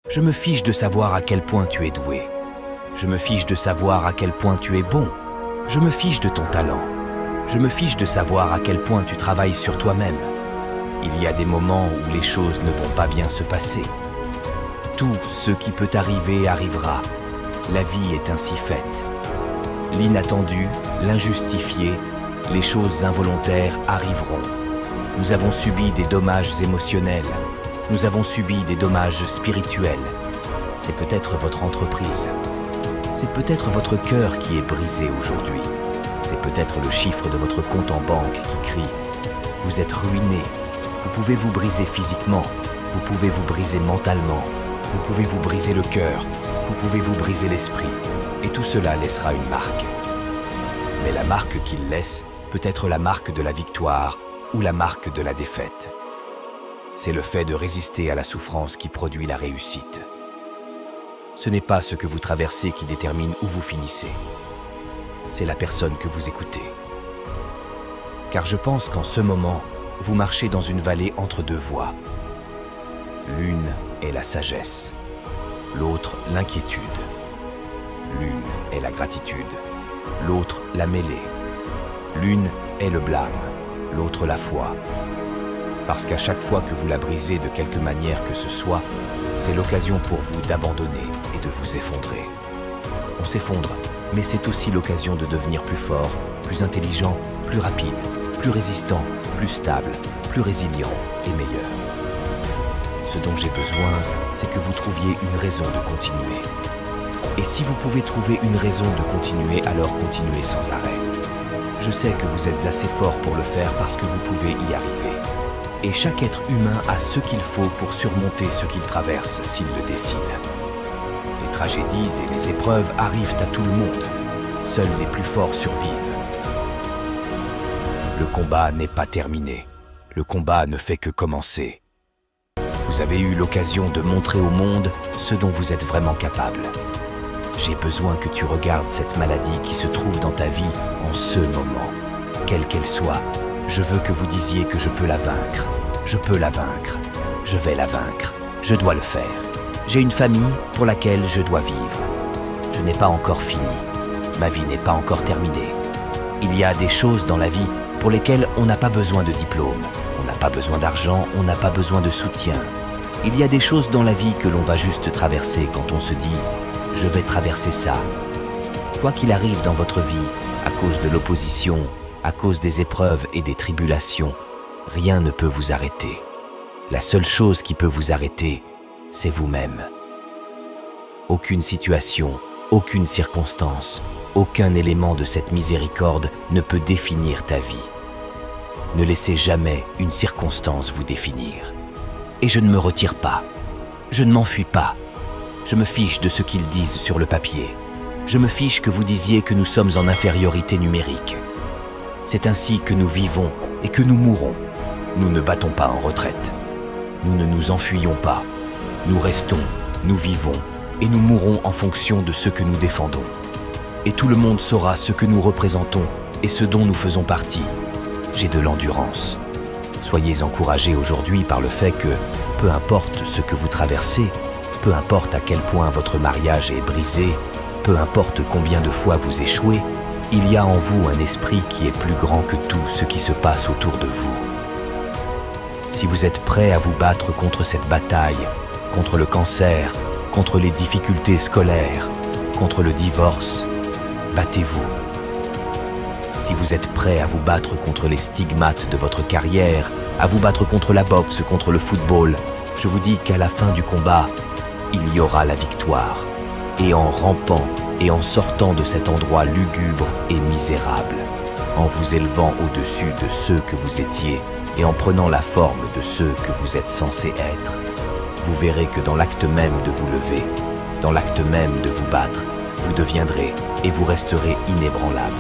Je me fiche de savoir à quel point tu es doué. Je me fiche de savoir à quel point tu es bon. Je me fiche de ton talent. Je me fiche de savoir à quel point tu travailles sur toi-même. Il y a des moments où les choses ne vont pas bien se passer. Tout ce qui peut arriver arrivera. La vie est ainsi faite. L'inattendu, l'injustifié, les choses involontaires arriveront. Nous avons subi des dommages émotionnels. Nous avons subi des dommages spirituels. C'est peut-être votre entreprise. C'est peut-être votre cœur qui est brisé aujourd'hui. C'est peut-être le chiffre de votre compte en banque qui crie. Vous êtes ruiné. Vous pouvez vous briser physiquement. Vous pouvez vous briser mentalement. Vous pouvez vous briser le cœur. Vous pouvez vous briser l'esprit. Et tout cela laissera une marque. Mais la marque qu'il laisse peut être la marque de la victoire ou la marque de la défaite. C'est le fait de résister à la souffrance qui produit la réussite. Ce n'est pas ce que vous traversez qui détermine où vous finissez. C'est la personne que vous écoutez. Car je pense qu'en ce moment, vous marchez dans une vallée entre deux voies. L'une est la sagesse, l'autre l'inquiétude. L'une est la gratitude, l'autre la mêlée. L'une est le blâme, l'autre la foi. Parce qu'à chaque fois que vous la brisez de quelque manière que ce soit, c'est l'occasion pour vous d'abandonner et de vous effondrer. On s'effondre, mais c'est aussi l'occasion de devenir plus fort, plus intelligent, plus rapide, plus résistant, plus stable, plus résilient et meilleur. Ce dont j'ai besoin, c'est que vous trouviez une raison de continuer. Et si vous pouvez trouver une raison de continuer, alors continuez sans arrêt. Je sais que vous êtes assez fort pour le faire parce que vous pouvez y arriver. Et chaque être humain a ce qu'il faut pour surmonter ce qu'il traverse s'il le décide. Les tragédies et les épreuves arrivent à tout le monde. Seuls les plus forts survivent. Le combat n'est pas terminé. Le combat ne fait que commencer. Vous avez eu l'occasion de montrer au monde ce dont vous êtes vraiment capable. J'ai besoin que tu regardes cette maladie qui se trouve dans ta vie en ce moment. Quelle qu'elle soit, je veux que vous disiez que je peux la vaincre. Je peux la vaincre. Je vais la vaincre. Je dois le faire. J'ai une famille pour laquelle je dois vivre. Je n'ai pas encore fini. Ma vie n'est pas encore terminée. Il y a des choses dans la vie pour lesquelles on n'a pas besoin de diplôme. On n'a pas besoin d'argent, on n'a pas besoin de soutien. Il y a des choses dans la vie que l'on va juste traverser quand on se dit « je vais traverser ça ». Quoi qu'il arrive dans votre vie, à cause de l'opposition, à cause des épreuves et des tribulations, rien ne peut vous arrêter. La seule chose qui peut vous arrêter, c'est vous-même. Aucune situation, aucune circonstance, aucun élément de cette miséricorde ne peut définir ta vie. Ne laissez jamais une circonstance vous définir. Et je ne me retire pas. Je ne m'enfuis pas. Je me fiche de ce qu'ils disent sur le papier. Je me fiche que vous disiez que nous sommes en infériorité numérique. C'est ainsi que nous vivons et que nous mourons. Nous ne battons pas en retraite. Nous ne nous enfuyons pas. Nous restons, nous vivons et nous mourrons en fonction de ce que nous défendons. Et tout le monde saura ce que nous représentons et ce dont nous faisons partie. J'ai de l'endurance. Soyez encouragés aujourd'hui par le fait que, peu importe ce que vous traversez, peu importe à quel point votre mariage est brisé, peu importe combien de fois vous échouez, il y a en vous un esprit qui est plus grand que tout ce qui se passe autour de vous. Si vous êtes prêt à vous battre contre cette bataille, contre le cancer, contre les difficultés scolaires, contre le divorce, battez-vous. Si vous êtes prêt à vous battre contre les stigmates de votre carrière, à vous battre contre la boxe, contre le football, je vous dis qu'à la fin du combat, il y aura la victoire. Et en rampant et en sortant de cet endroit lugubre et misérable, en vous élevant au-dessus de ceux que vous étiez et en prenant la forme de ceux que vous êtes censés être, vous verrez que dans l'acte même de vous lever, dans l'acte même de vous battre, vous deviendrez et vous resterez inébranlable.